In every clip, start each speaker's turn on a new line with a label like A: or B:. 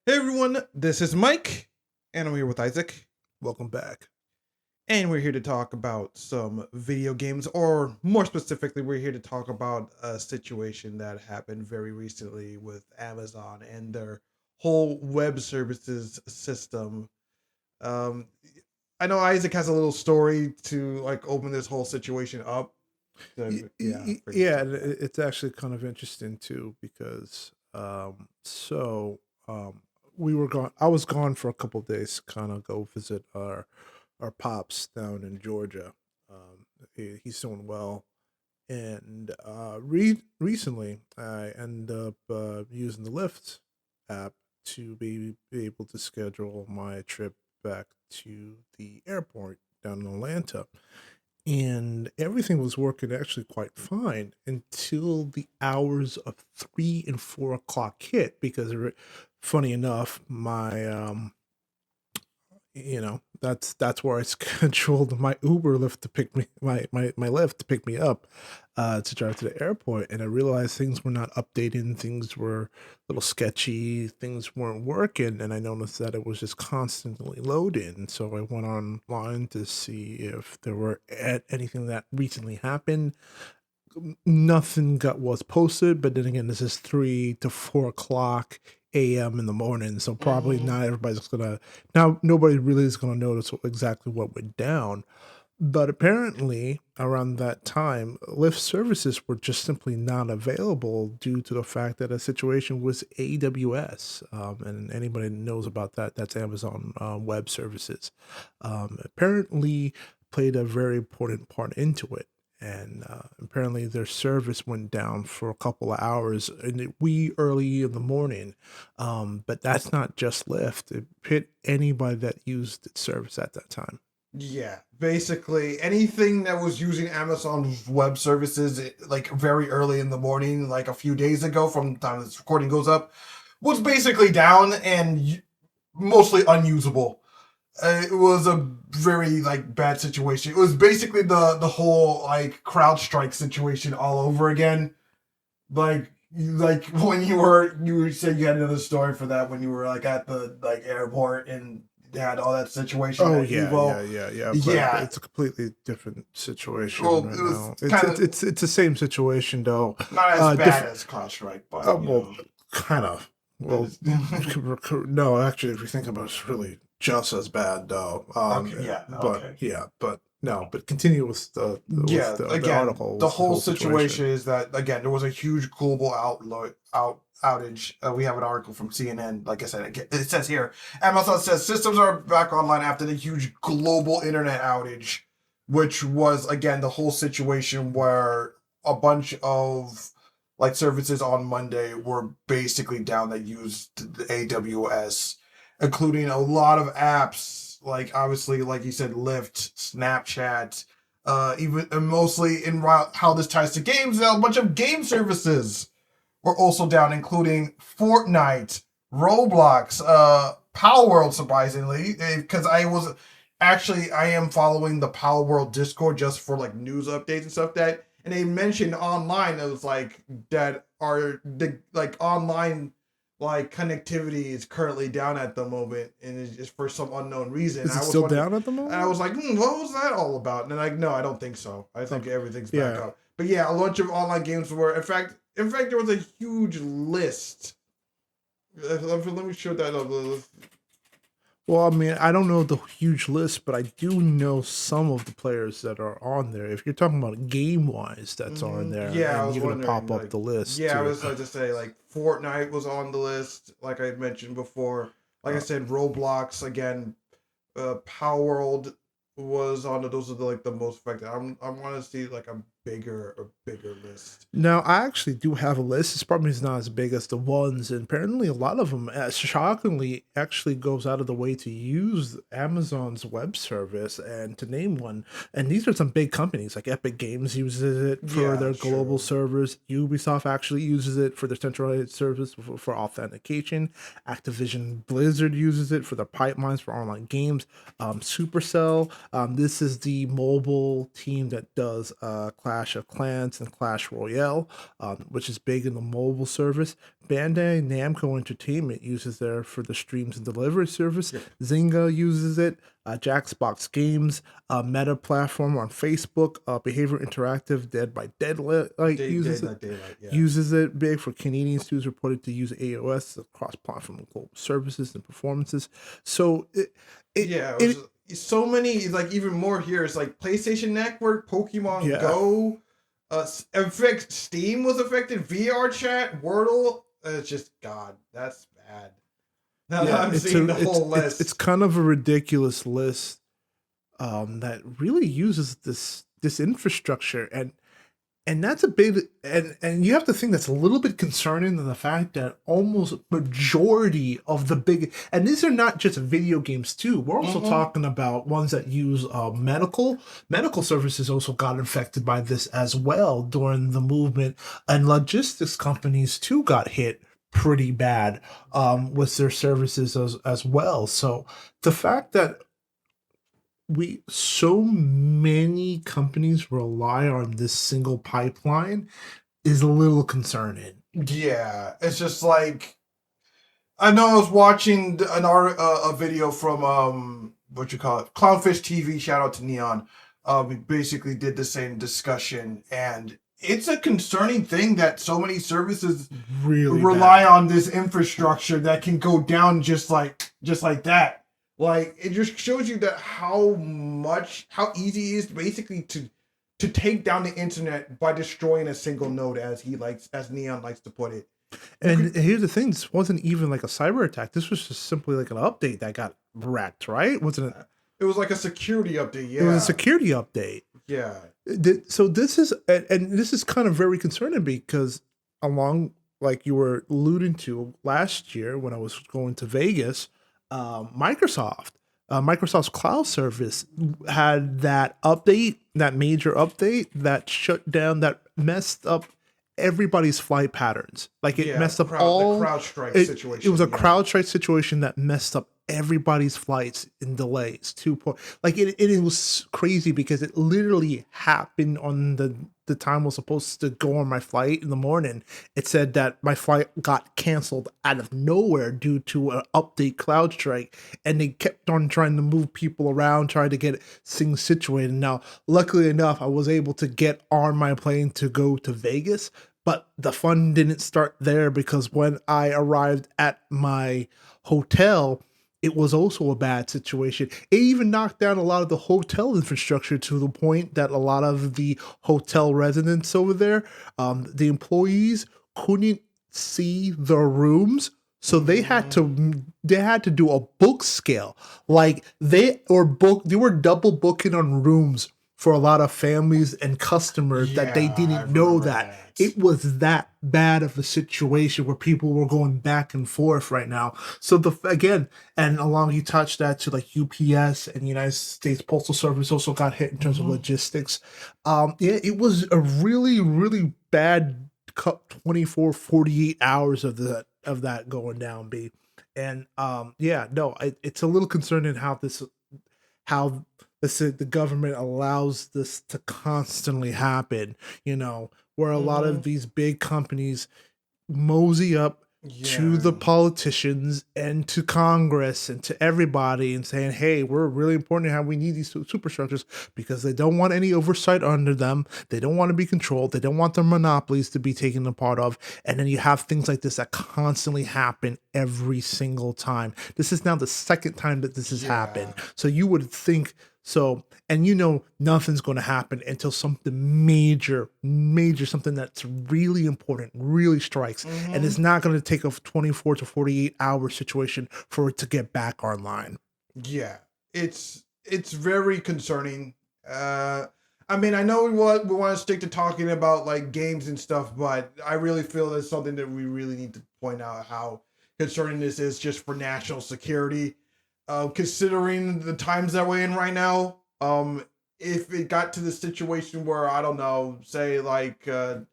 A: Hey everyone, this is Mike, and I'm here with Isaac,
B: Welcome back.
A: and we're here to talk about some video games, or more specifically, we're here to talk about a situation that happened very recently with Amazon and their whole web services system. Um, I know Isaac has a little story to like open this whole situation up. So yeah, I figured
B: Yeah,
A: talk
B: and
A: about it.
B: it's actually kind of interesting too because so we were gone. I was gone for a couple of days, kind of go visit our pops down in Georgia. He's doing well, and recently I ended up using the Lyft app to be able to schedule my trip back to the airport down in Atlanta, and everything was working actually quite fine until the hours of 3 and 4 o'clock hit. Because funny enough, my that's where I scheduled my Uber lift to pick me my Lyft to pick me up, to drive to the airport. And I realized things were not updating, things were a little sketchy, things weren't working, and I noticed that it was just constantly loading. So I went online to see if there were anything that recently happened. Nothing got was posted, but then again, this is 3 to 4 o'clock a.m. in the morning, so probably
A: Mm-hmm.
B: not everybody's gonna now. Nobody really is gonna notice exactly what went down. But apparently, around that time, Lyft services were just simply not available due to the fact that a situation was AWS. And anybody that knows about that, that's Amazon Web Services. Apparently, played a very important part into it. And apparently, their service went down for a couple of hours in the wee early in the morning. But that's not just Lyft; it hit anybody that used its service at that time.
A: Yeah, basically anything that was using Amazon's web services like very early in the morning, like a few days ago from the time this recording goes up, was basically down and mostly unusable. It was a very like bad situation. It was basically the whole like CrowdStrike situation all over again. Like when you said you had another story for that when you were like at the like airport and they had all that situation
B: Oh
A: at
B: yeah, yeah,
A: Evo.
B: yeah, yeah. But
A: Yeah,
B: it's a completely different situation
A: well,
B: right
A: it was
B: now. It's
A: kind
B: it's
A: of
B: it's it's the same situation though.
A: not as bad
B: Different.
A: as CrowdStrike, but
B: Well, kind of.
A: it
B: Well,
A: is.
B: no, actually, if you think about it, it's really just as bad though.
A: Okay, yeah,
B: But
A: okay.
B: yeah, but no, but continue with
A: Yeah,
B: the
A: again,
B: article,
A: the
B: with the
A: whole
B: whole situation.
A: situation is that again there was a huge global outage. We have an article from CNN. Like I said, it says here, Amazon says systems are back online after the huge global internet outage, which was again the whole situation where a bunch of like services on Monday were basically down that used the AWS, including a lot of apps like obviously like you said, Lyft, Snapchat, even and mostly in how this ties to games, a bunch of game services were also down, including Fortnite, Roblox, Power World, surprisingly, because I am following the Power World Discord just for like news updates and stuff and they mentioned online it was like that are the like online like connectivity is currently down at the moment and it's just for some unknown reason.
B: Is
A: I
B: it
A: was
B: still
A: wondering,
B: down at the
A: and I was
B: moment?
A: like, what was that all about? And then like, no, I don't think so. I think
B: Okay.
A: everything's back
B: Yeah.
A: up. But yeah, a bunch of online games were, in fact, there was a huge list. Let me show that up.
B: Well, I mean, I don't know the huge list, but I do know some of the players that are on there. If you're talking about game wise, that's on there,
A: Yeah, I
B: and
A: was
B: you're gonna
A: wondering,
B: pop up
A: like,
B: the list
A: yeah, I
B: too.
A: was like to say, like, Fortnite was on the list, like I mentioned before. Like I
B: Uh,
A: said, Roblox again, Power World was on. Those are the like the most affected. I want to see like a bigger list.
B: Now, I actually do have a list. It's probably not as big as the ones, and apparently a lot of them, shockingly, actually goes out of the way to use Amazon's web service. And to name one, and these are some big companies like Epic Games uses it for
A: Yeah,
B: their global
A: true.
B: servers. Ubisoft actually uses it for their centralized service for authentication. Activision Blizzard uses it for their pipelines for online games. Supercell, this is the mobile team that does Clash of Clans and Clash Royale, which is big in the mobile service. Bandai Namco Entertainment uses there for the streams and delivery service.
A: Yep.
B: Zynga uses it. Jackbox Games, Meta platform on Facebook, Behavior Interactive, Dead by Daylight uses it. Uses it big for Canadian studios reported to use AOS across platform global services and performances. So
A: so many, like even more here. It's like PlayStation Network, Pokemon Go, Steam was affected, VR chat, Wordle. It's just God, that's bad. Now that I'm seeing the whole list,
B: it's kind of a ridiculous list that really uses this infrastructure, and that's a big and you have to think that's a little bit concerning than the fact that almost majority of the big, and these are not just video games too, we're also talking about ones that use medical services also got infected by this as well during the movement, and logistics companies too got hit pretty bad with their services as well. So the fact that so many companies rely on this single pipeline is a little concerning.
A: Yeah, it's just like, I know I was watching a video from what you call it, Clownfish TV. Shout out to Neon. We basically did the same discussion, and it's a concerning thing that so many services
B: really
A: rely on this infrastructure that can go down just like that. Like, it just shows you that how easy it is basically to take down the internet by destroying a single node, as Neon likes to put it.
B: And here's the thing: this wasn't even like a cyber attack. This was just simply like an update that got wrecked, right? Wasn't it?
A: It was like a security update. Yeah,
B: it was a security update.
A: Yeah.
B: So this is, and this is kind of very concerning because, along like you were alluding to last year when I was going to Vegas, Microsoft's cloud service had that major update that shut down, that messed up everybody's flight patterns. Like it messed up the CrowdStrike situation. It was a CrowdStrike situation that messed up everybody's flights and delays. It was crazy because it literally happened on the time I was supposed to go on my flight in the morning. It said that my flight got canceled out of nowhere due to an update CrowdStrike, and they kept on trying to move people around, trying to get things situated. Now, luckily enough, I was able to get on my plane to go to Vegas, but the fun didn't start there because when I arrived at my hotel, it was also a bad situation. It even knocked down a lot of the hotel infrastructure to the point that a lot of the hotel residents over there, the employees couldn't see the rooms. So they had to do a book scale. Like they were double booking on rooms for a lot of families and customers that they didn't know that. It was that bad of a situation where people were going back and forth right now. So and along you touched that to like UPS and United States Postal Service also got hit in terms of logistics. It was a really, really bad 48 hours of that going down, B. And it's a little concerning how the government allows this to constantly happen, where a lot of these big companies mosey up to the politicians and to Congress and to everybody and saying, hey, we're really important to how we need these superstructures because they don't want any oversight under them. They don't want to be controlled. They don't want their monopolies to be taken a part of. And then you have things like this that constantly happen every single time. This is now the second time that this has happened. So you would think so, and nothing's going to happen until something major, something that's really important, really strikes. And it's not going to take a 24 to 48 hour situation for it to get back online.
A: Yeah, it's very concerning. I mean, I know we want to stick to talking about like games and stuff, but I really feel that's something that we really need to point out how concerning this is just for national security. Considering the times that we're in right now, if it got to the situation where, I don't know, say like the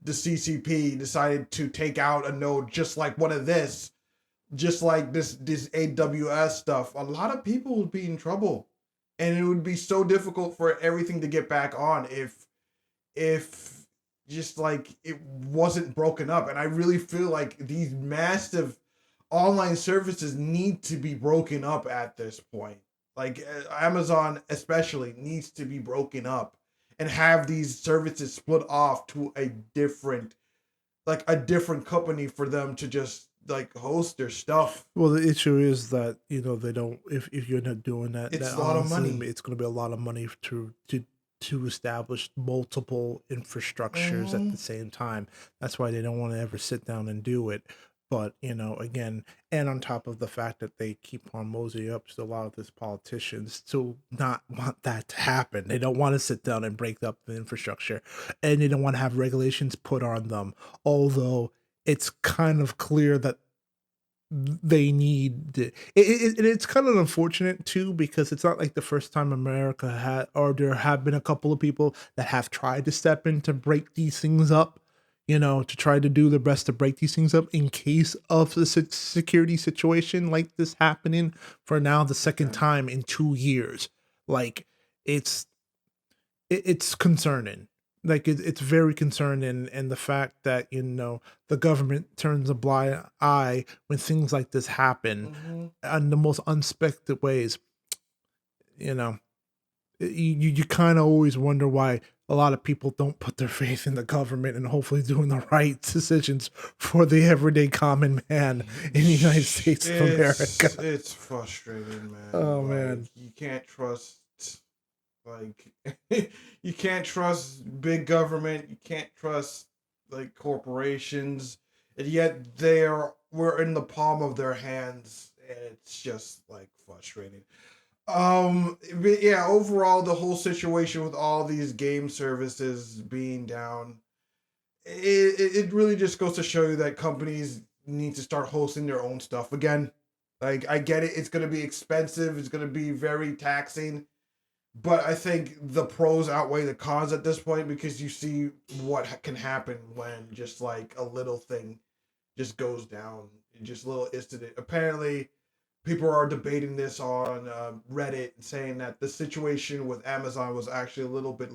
A: CCP decided to take out a node just like this AWS stuff, a lot of people would be in trouble, and it would be so difficult for everything to get back on if if just like it wasn't broken up. And I really feel like these massive online services need to be broken up at this point. Like Amazon especially needs to be broken up and have these services split off to a different company for them to just like host their stuff.
B: Well, the issue is that they don't. If you're not doing that,
A: It's
B: that
A: a lot of
B: honestly,
A: money.
B: it's going to be a lot of money to establish multiple infrastructures at
A: Mm-hmm.
B: the same time. That's why they don't want to ever sit down and do it. But again, and on top of the fact that they keep on moseying up to a lot of these politicians to not want that to happen. They don't want to sit down and break up the infrastructure, and they don't want to have regulations put on them. Although it's kind of clear that they need it's kind of unfortunate too, because it's not like the first time America had, or there have been a couple of people that have tried to step in to break these things up, to try to do their best to break these things up in case of the security situation like this happening for now the second
A: Okay.
B: time in 2 years. Like, it's it's concerning. Like, it's very concerning, and the fact that the government turns a blind eye when things like this happen
A: Mm-hmm.
B: in the most unexpected ways. You know, you kind of always wonder why a lot of people don't put their faith in the government and hopefully doing the right decisions for the everyday common man in the United States of America.
A: It's frustrating, man.
B: Oh
A: Like
B: man,
A: you can't trust like you can't trust big government, you can't trust like corporations, and yet we're in the palm of their hands, and it's just like frustrating. But yeah, overall the whole situation with all these game services being down, it really just goes to show you that companies need to start hosting their own stuff again. Like I get it, it's gonna be expensive, it's gonna be very taxing, but I think the pros outweigh the cons at this point because you see what can happen when just like a little thing just goes down, just a little incident. Apparently, people are debating this on Reddit, saying that the situation with Amazon was actually a little bit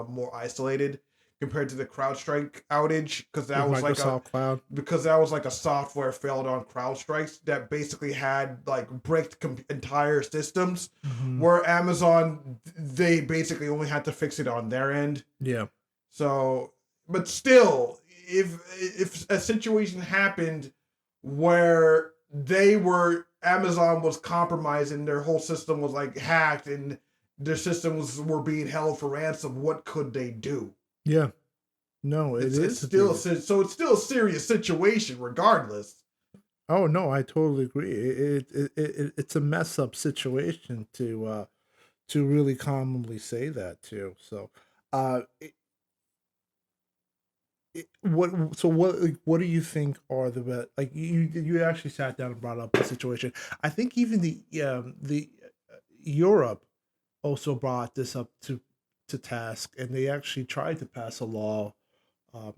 A: more isolated compared to the CrowdStrike outage
B: with Microsoft Cloud.
A: because that was like a software failed on CrowdStrike that basically had like bricked entire systems,
B: Hmm.
A: where Amazon they basically only had to fix it on their end.
B: Yeah.
A: So, but still, if a situation happened where Amazon was compromised and their whole system was like hacked and their systems were being held for ransom, what could they do?
B: Yeah. No, it
A: It's
B: is a
A: still
B: big.
A: so it's still a serious situation regardless.
B: Oh no, I totally agree. It's a mess up situation to really commonly say that too. So, uh, what do you think are the best? Like, you actually sat down and brought up the situation. I think even the Europe also brought this up to task, and they actually tried to pass a law.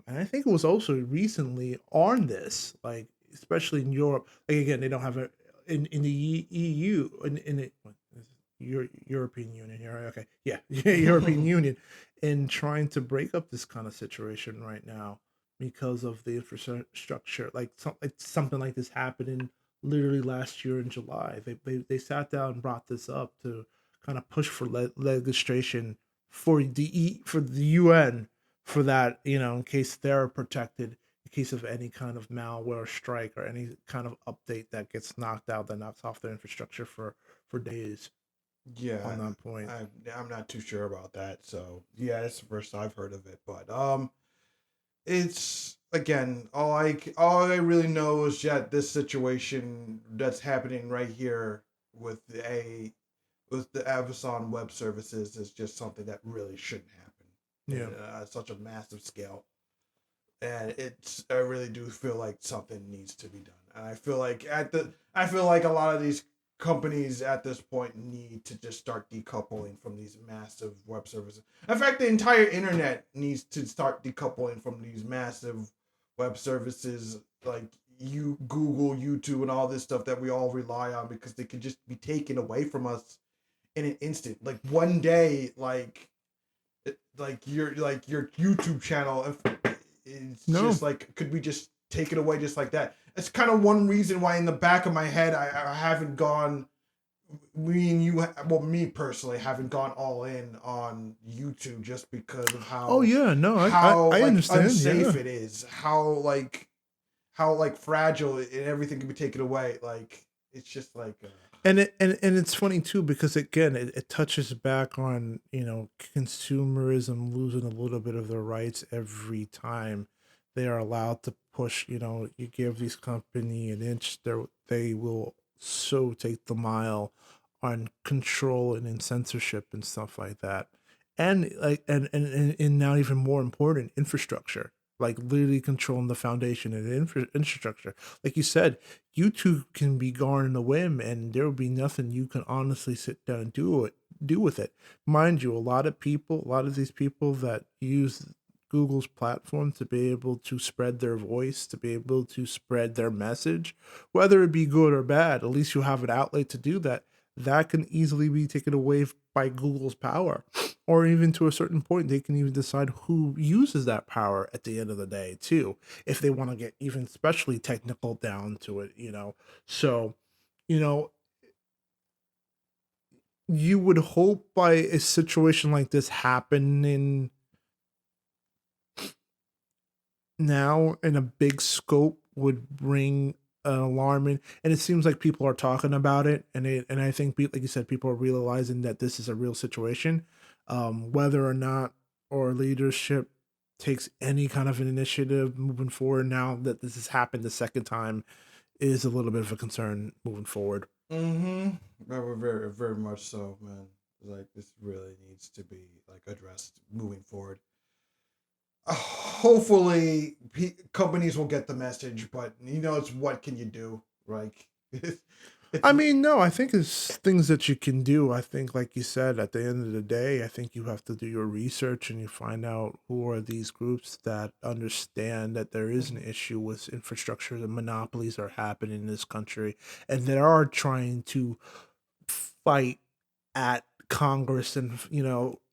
B: And I think it was also recently on this, like especially in Europe. Like, again, they don't have it in the EU, in the what is it? European Union here. Okay, yeah, European Union, in trying to break up this kind of situation right now because of the infrastructure. Like something like this happening literally last year in July. They sat down and brought this up to kind of push for legislation for the UN, for that, in case they're protected in case of any kind of malware strike or any kind of update that gets knocked out, that knocks off their infrastructure for days
A: Yeah,
B: on that point.
A: I'm not too sure about that. So yeah, that's the first I've heard of it. But it's again all I really know is that this situation that's happening right here with the Amazon Web Services is just something that really shouldn't happen
B: Yeah.
A: in such a massive scale. And I really do feel like something needs to be done. And I feel like a lot of these companies at this point need to just start decoupling from these massive web services. In fact, the entire internet needs to start decoupling from these massive web services like Google, YouTube, and all this stuff that we all rely on because they could just be taken away from us in an instant. Like one day, like your YouTube channel. It's
B: No.
A: just like, could we just take it away just like that? It's kind of one reason why in the back of my head I haven't gone. Me and you, well, me personally, haven't gone all in on YouTube just because of
B: Oh yeah, no, I
A: like
B: understand.
A: unsafe
B: Yeah.
A: it is, how like fragile and everything can be taken away. Like it's just like
B: And it's funny too because again it touches back on consumerism losing a little bit of their rights every time they are allowed to push. You give these company an inch, they will so take the mile on control and in censorship and stuff like that, and like and now even more important, infrastructure, like literally controlling the foundation and infrastructure. Like you said, YouTube can be gone in a whim, and there will be nothing you can honestly sit down and do with it. Mind you, a lot of these people that use Google's platform to be able to spread their voice, to be able to spread their message, whether it be good or bad, at least you have an outlet to do that. That can easily be taken away by Google's power. Or even to a certain point, they can even decide who uses that power at the end of the day, too, if they want to get even especially technical down to it. So, you know, you would hope by a situation like this happening now in a big scope would bring an alarm in, and it seems like people are talking about it, and I think like you said, people are realizing that this is a real situation. Whether or not our leadership takes any kind of an initiative moving forward now that this has happened the second time is a little bit of a concern moving forward.
A: mm-hmm. Very, very, very much so, man. Like this really needs to be like addressed moving forward. Hopefully companies will get the message, but it's what can you do? Like it's
B: I mean, no, I think it's things that you can do. I think, like you said, at the end of the day, I think you have to do your research and you find out who are these groups that understand that there is an issue with infrastructure, the monopolies are happening in this country, and they are trying to fight at Congress and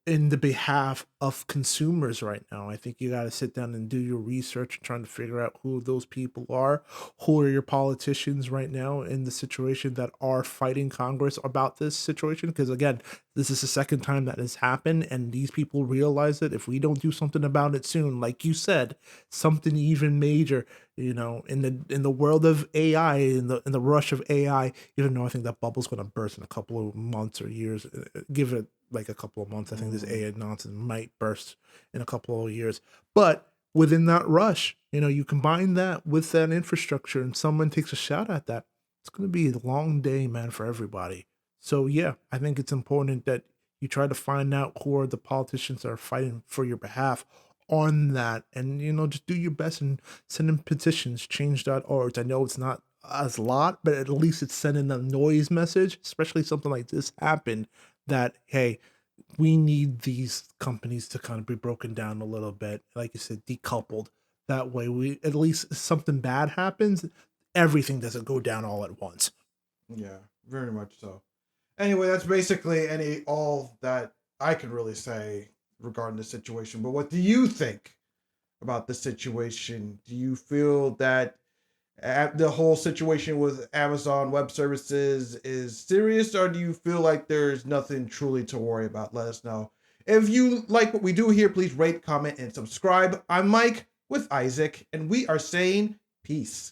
B: in the behalf of consumers right now. I think you got to sit down and do your research and trying to figure out who those people are, who are your politicians right now in the situation that are fighting Congress about this situation. Because again, this is the second time that has happened, and these people realize that if we don't do something about it soon, like you said, something even major, in the world of AI, in the rush of AI, even though I think that bubble's going to burst in a couple of months or years, give it like a couple of months. I think this
A: mm,
B: AI nonsense might burst in a couple of years. But within that rush, you combine that with that infrastructure and someone takes a shot at that, it's going to be a long day, man, for everybody. So, yeah, I think it's important that you try to find out who are the politicians that are fighting for your behalf on that, and just do your best and send in petitions, change.org. I know it's not as a lot, but at least it's sending a noise message, especially something like this happened, that hey, we need these companies to kind of be broken down a little bit, like you said, decoupled. That way we at least if something bad happens, everything doesn't go down all at once.
A: yeah, very much so. Anyway, that's basically all that I can really say regarding the situation. But what do you think about the situation? Do you feel that the whole situation with Amazon Web Services is serious, or do you feel like there's nothing truly to worry about? Let us know. If you like what we do here, please rate, comment, and subscribe. I'm Mike with Isaac, and we are saying peace.